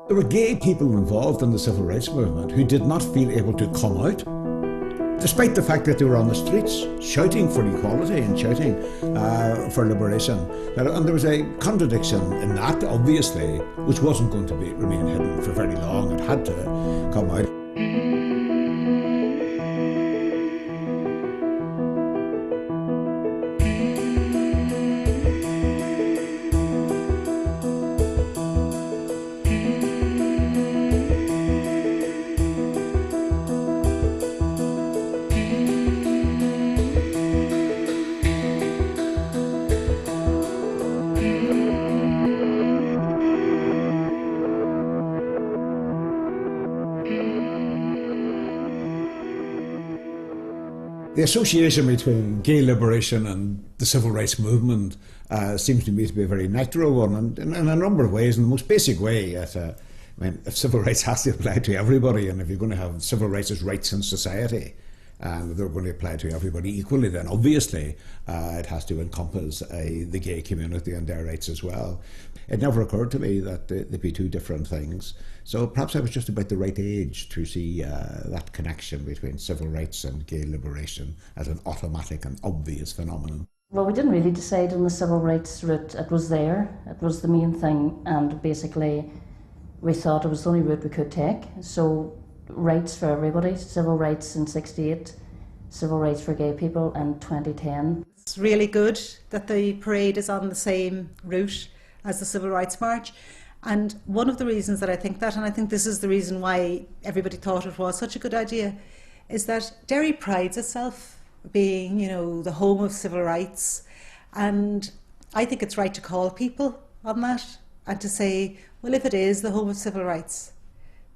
There were gay people involved in the civil rights movement who did not feel able to come out, despite the fact that they were on the streets shouting for equality and shouting for liberation. And there was a contradiction in that, obviously, which wasn't going to remain hidden for very long. It had to come out. The association between gay liberation and the civil rights movement seems to me to be a very natural one, and in a number of ways. In the most basic way, if civil rights has to apply to everybody, and if you're going to have civil rights as rights in society, and they're going to apply to everybody equally, then obviously it has to encompass the gay community and their rights as well. It never occurred to me that they'd be two different things. So perhaps I was just about the right age to see that connection between civil rights and gay liberation as an automatic and obvious phenomenon. Well, we didn't really decide on the civil rights route. It was there. It was the main thing, and basically we thought it was the only route we could take. So rights for everybody, civil rights in '68, civil rights for gay people in 2010. It's really good that the parade is on the same route as the Civil Rights March. And one of the reasons that I think that, and I think this is the reason why everybody thought it was such a good idea, is that Derry prides itself being, the home of civil rights. And I think it's right to call people on that and to say, well, if it is the home of civil rights,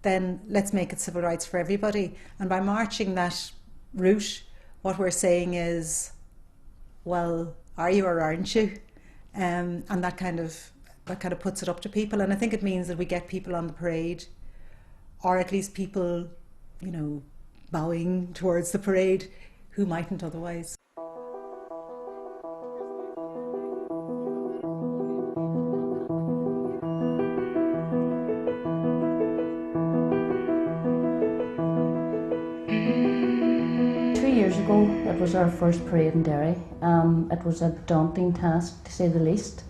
then let's make it civil rights for everybody. And by marching that route, what we're saying is, well, are you or aren't you? And that kind of puts it up to people. And I think it means that we get people on the parade, or at least people, bowing towards the parade who mightn't otherwise. Years ago, it was our first parade in Derry. It was a daunting task, to say the least.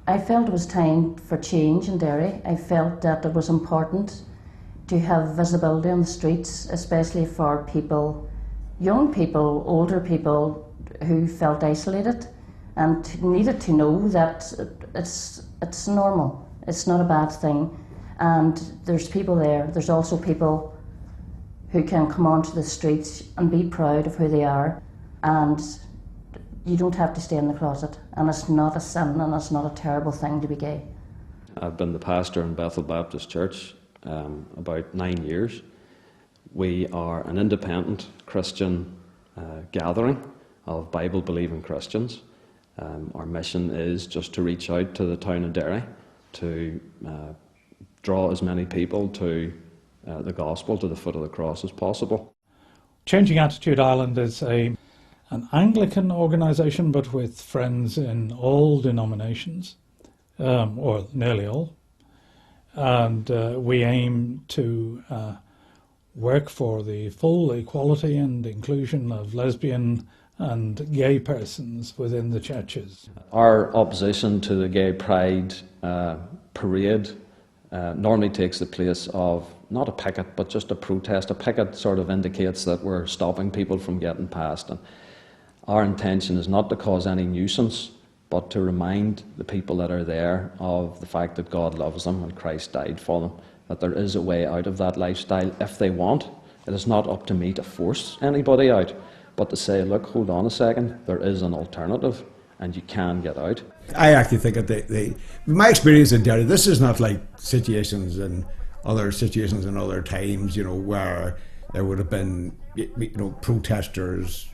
I felt it was time for change in Derry. I felt that it was important to have visibility on the streets, especially for people, young people, older people who felt isolated and needed to know that it's normal. It's not a bad thing. And there's people there. There's also people who can come onto the streets and be proud of who they are, and you don't have to stay in the closet, and it's not a sin and it's not a terrible thing to be gay. I've been the pastor in Bethel Baptist Church about 9 years. We are an independent Christian gathering of Bible-believing Christians. Our mission is just to reach out to the town of Derry to draw as many people to the gospel, to the foot of the cross as possible. Changing Attitude Ireland is an Anglican organisation, but with friends in all denominations, or nearly all. And we aim to work for the full equality and inclusion of lesbian and gay persons within the churches. Our opposition to the Gay Pride parade normally takes the place of not a picket, but just a protest. A picket sort of indicates that we're stopping people from getting past. And our intention is not to cause any nuisance, but to remind the people that are there of the fact that God loves them and Christ died for them, that there is a way out of that lifestyle if they want. It is not up to me to force anybody out, but to say, look, hold on a second, there is an alternative and you can get out. I actually think that my experience in Derry, this is not like situations in other times, where there would have been, protesters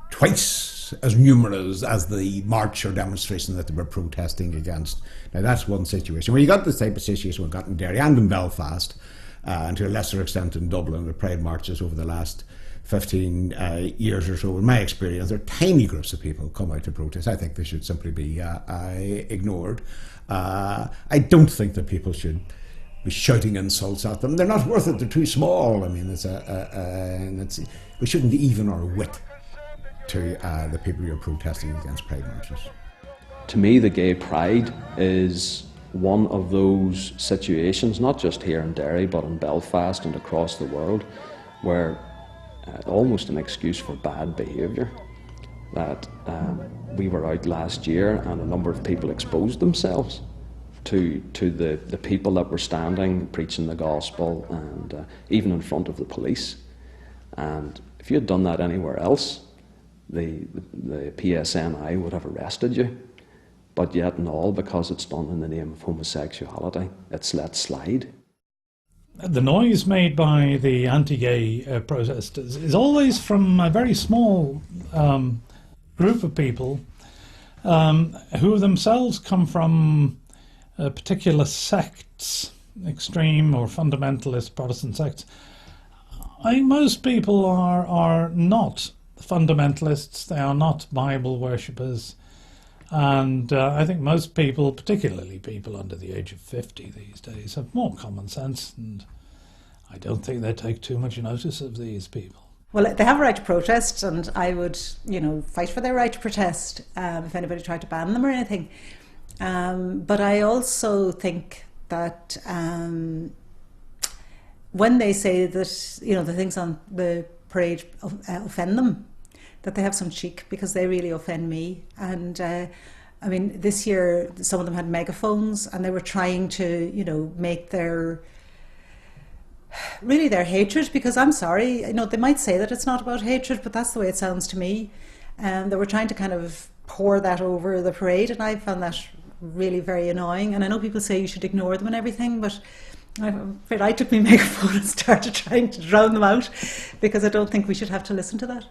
twice as numerous as the march or demonstration that they were protesting against. Now that's one situation. When you got this type of situation we got in Derry and in Belfast, and to a lesser extent in Dublin, the Pride marches over the last 15 years or so, in my experience, there are tiny groups of people come out to protest. I think they should simply be ignored. I don't think that people should be shouting insults at them. They're not worth it. They're too small. I mean, we shouldn't even our wit to the people who are protesting against pride marches. To me, the gay pride is one of those situations, not just here in Derry, but in Belfast and across the world, where almost an excuse for bad behaviour. That we were out last year and a number of people exposed themselves to the people that were standing preaching the gospel, and even in front of the police. And if you had done that anywhere else, the PSNI would have arrested you. But yet and all, because it's done in the name of homosexuality, it's let slide. The noise made by the anti-gay protesters is always from a very small group of people who themselves come from particular sects, extreme or fundamentalist Protestant sects. I think most people are not fundamentalists, they are not Bible worshippers. And I think most people, particularly people under the age of 50 these days, have more common sense, and I don't think they take too much notice of these people. Well, they have a right to protest, and I would, fight for their right to protest if anybody tried to ban them or anything. But I also think that when they say that, the things on the parade offend them, that they have some cheek, because they really offend me. And this year some of them had megaphones, and they were trying to, make their hatred, because I'm sorry, they might say that it's not about hatred, but that's the way it sounds to me. And they were trying to kind of pour that over the parade, and I found that really very annoying. And I know people say you should ignore them and everything, but I'm afraid I took my megaphone and started trying to drown them out, because I don't think we should have to listen to that.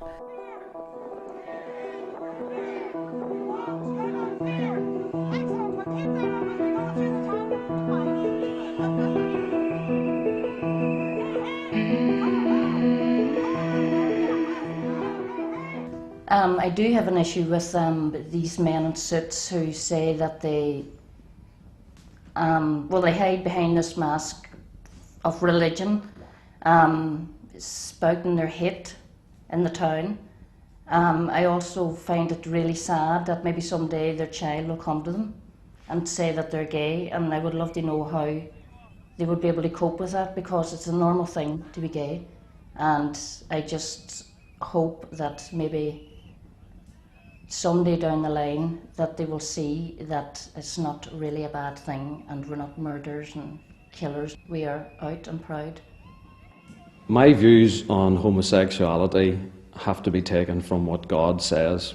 I do have an issue with these men in suits who say that they hide behind this mask of religion, spouting their hate in the town. I also find it really sad that maybe someday their child will come to them and say that they're gay, and I would love to know how they would be able to cope with that, because it's a normal thing to be gay. And I just hope that maybe someday down the line that they will see that it's not really a bad thing, and we're not murderers and killers. We are out and proud. My views on homosexuality have to be taken from what God says,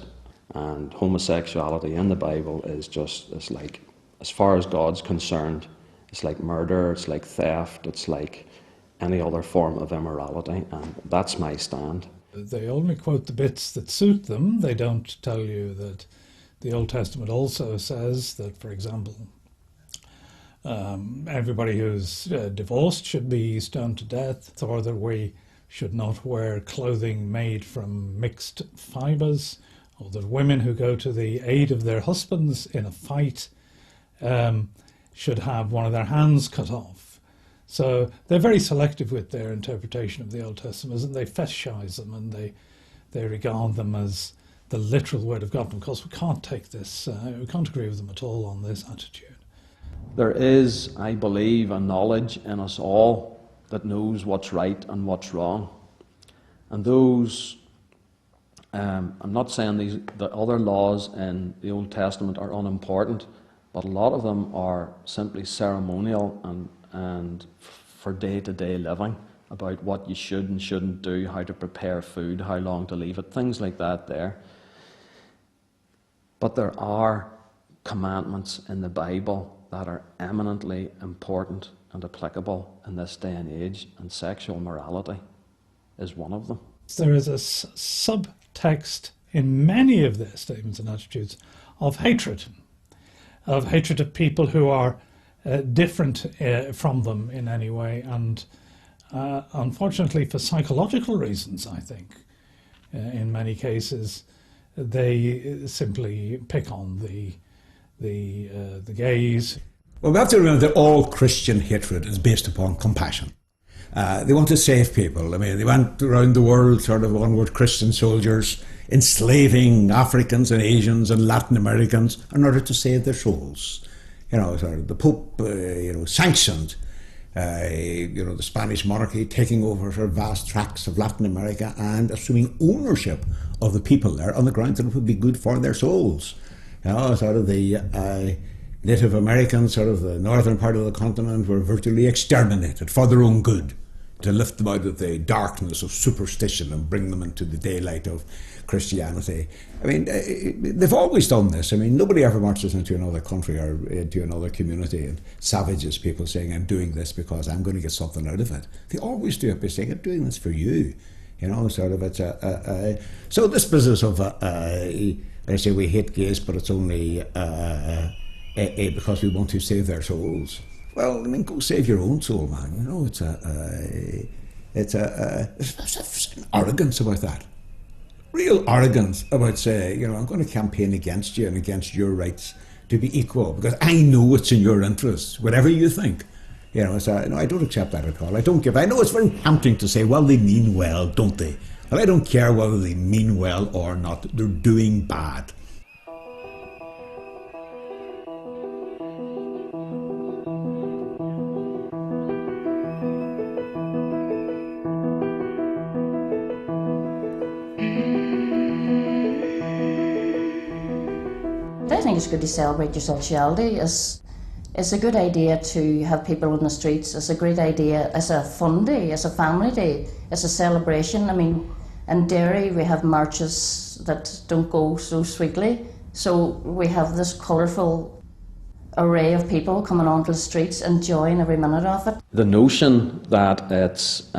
and homosexuality in the Bible is like, as far as God's concerned, it's like murder, it's like theft, it's like any other form of immorality, and that's my stand. They only quote the bits that suit them. They don't tell you that the Old Testament also says that, for example, everybody who's divorced should be stoned to death, or that we should not wear clothing made from mixed fibres, or that women who go to the aid of their husbands in a fight should have one of their hands cut off. So they're very selective with their interpretation of the Old Testament, and they fetishize them, and they regard them as the literal word of God. And of course, we can't take this, we can't agree with them at all on this attitude. There is, I believe, a knowledge in us all that knows what's right and what's wrong. And those, I'm not saying the other laws in the Old Testament are unimportant, but a lot of them are simply ceremonial and for day-to-day living, about what you should and shouldn't do, how to prepare food, how long to leave it, things like that there. But there are commandments in the Bible that are eminently important and applicable in this day and age, and sexual morality is one of them. There is a subtext in many of their statements and attitudes of hatred of people who are different from them in any way, and unfortunately for psychological reasons, I think, in many cases, they simply pick on the gays. Well, we have to remember that all Christian hatred is based upon compassion. They want to save people. I mean, they went around the world, sort of onward Christian soldiers, enslaving Africans and Asians and Latin Americans in order to save their souls. You know, sort of the Pope, sanctioned, the Spanish monarchy taking over sort of vast tracts of Latin America and assuming ownership of the people there on the grounds that it would be good for their souls. You know, sort of the Native Americans, sort of the northern part of the continent, were virtually exterminated for their own good, to lift them out of the darkness of superstition and bring them into the daylight of Christianity. I mean, they've always done this. I mean, nobody ever marches into another country or into another community and savages people saying, I'm doing this because I'm going to get something out of it. They always do it by saying, I'm doing this for you. You know, sort of, it's so this business of, I say we hate gays, but it's only because we want to save their souls. Well, I mean, go save your own soul, man. You know, there's an arrogance about that. Real arrogance about saying, I'm going to campaign against you and against your rights to be equal because I know it's in your interests, whatever you think. No, I don't accept that at all. I know it's very tempting to say, well, they mean well, don't they? Well, I don't care whether they mean well or not. They're doing bad. I think it's good to celebrate your sexuality. It's a good idea to have people in the streets. It's a great idea as a fun day, as a family day, as a celebration. I mean, in Derry we have marches that don't go so sweetly. So we have this colourful array of people coming onto the streets, enjoying every minute of it. The notion that it's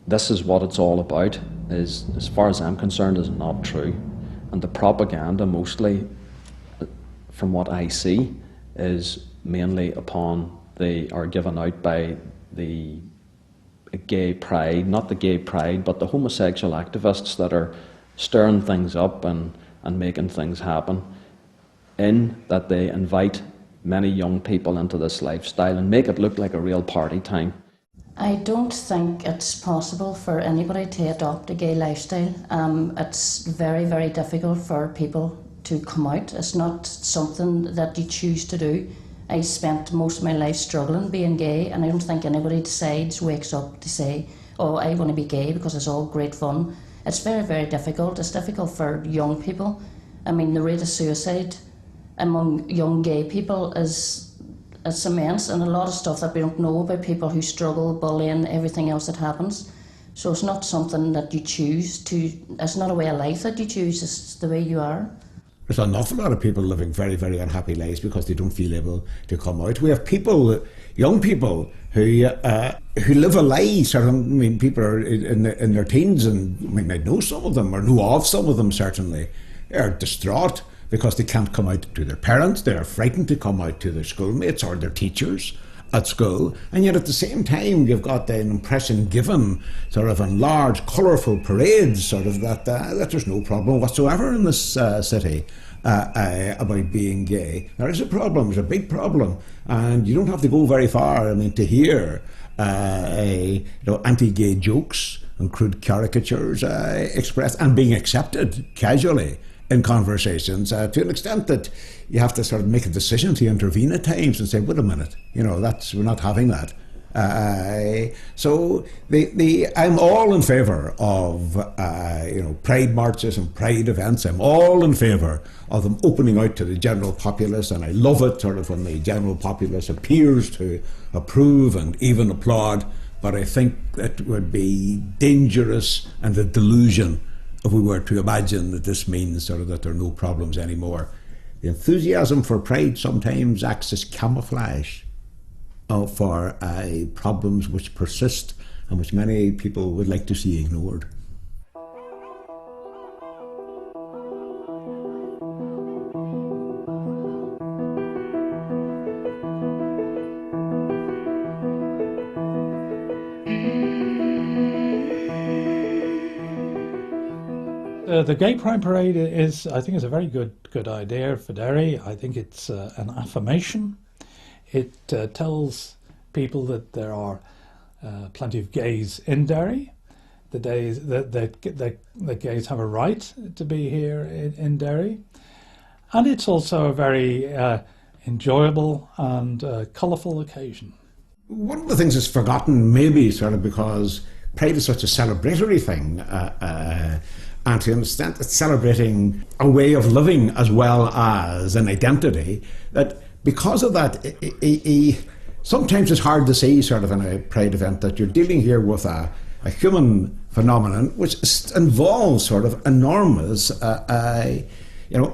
this is what it's all about is, as far as I'm concerned, is not true. And the propaganda mostly, from what I see, is mainly are given out by the gay pride, not the gay pride, but the homosexual activists that are stirring things up and making things happen, in that they invite many young people into this lifestyle and make it look like a real party time. I don't think it's possible for anybody to adopt a gay lifestyle. It's very, very difficult for people to come out. It's not something that you choose to do. I spent most of my life struggling being gay, and I don't think anybody wakes up to say, oh, I want to be gay because it's all great fun. It's very, very difficult. It's difficult for young people. I mean, the rate of suicide among young gay people is immense, and a lot of stuff that we don't know about people who struggle, bullying, everything else that happens. So it's not something that you choose to, it's not a way of life that you choose, it's the way you are. There's an awful lot of people living very, very unhappy lives because they don't feel able to come out. We have people, young people, who live a lie. Sort of, I mean, people are in their teens, and we might know some of them, or know of some of them certainly, are distraught because they can't come out to their parents. They're frightened to come out to their schoolmates or their teachers at school, and yet at the same time you've got an impression given sort of in large colourful parades sort of that there's no problem whatsoever in this city about being gay. There is a problem, there's a big problem, and you don't have to go very far, I mean, to hear anti-gay jokes and crude caricatures expressed and being accepted casually in conversations to an extent that you have to sort of make a decision to intervene at times and say, wait a minute, we're not having that. So I'm all in favour of pride marches and pride events. I'm all in favour of them opening out to the general populace, and I love it sort of when the general populace appears to approve and even applaud. But I think it would be dangerous and a delusion if we were to imagine that this means sort of that there are no problems anymore. The enthusiasm for pride sometimes acts as camouflage for problems which persist and which many people would like to see ignored. The Gay Pride Parade I think, is a very good idea for Derry. I think it's an affirmation. It tells people that there are plenty of gays in Derry, that gays have a right to be here in Derry. And it's also a very enjoyable and colourful occasion. One of the things that's forgotten, maybe sort of because Pride is such a celebratory thing, and to an extent it's celebrating a way of living as well as an identity, that because of that, sometimes it's hard to see sort of in a Pride event that you're dealing here with a human phenomenon which involves sort of enormous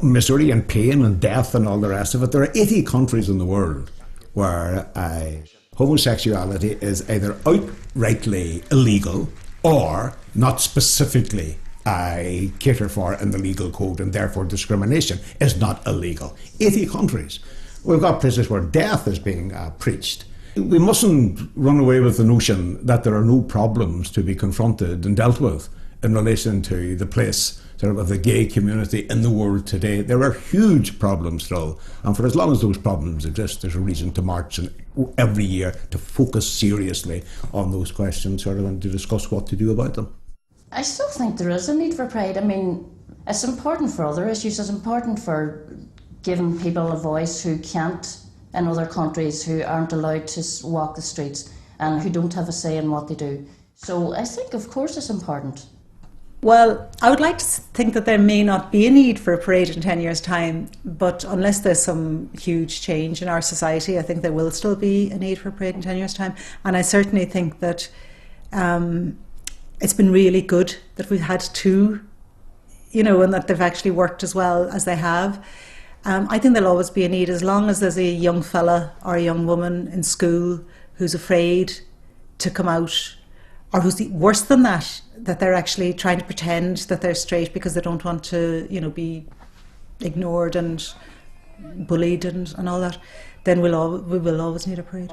misery and pain and death and all the rest of it. There are 80 countries in the world where homosexuality is either outrightly illegal or not specifically catered for in the legal code, and therefore discrimination is not illegal. 80 countries. We've got places where death is being preached. We mustn't run away with the notion that there are no problems to be confronted and dealt with in relation to the place sort of the gay community in the world today. There are huge problems still, and for as long as those problems exist, there's a reason to march every year to focus seriously on those questions sort of, and to discuss what to do about them. I still think there is a need for pride. I mean, it's important for other issues. It's important for giving people a voice who can't in other countries, who aren't allowed to walk the streets and who don't have a say in what they do. So I think, of course, it's important. Well, I would like to think that there may not be a need for a parade in 10 years' time, but unless there's some huge change in our society, I think there will still be a need for a parade in 10 years' time. And I certainly think that it's been really good that we've had two, and that they've actually worked as well as they have. I think there'll always be a need as long as there's a young fella or a young woman in school who's afraid to come out, or who's worse than that they're actually trying to pretend that they're straight because they don't want to, be ignored and bullied and all that, then we will always need a parade.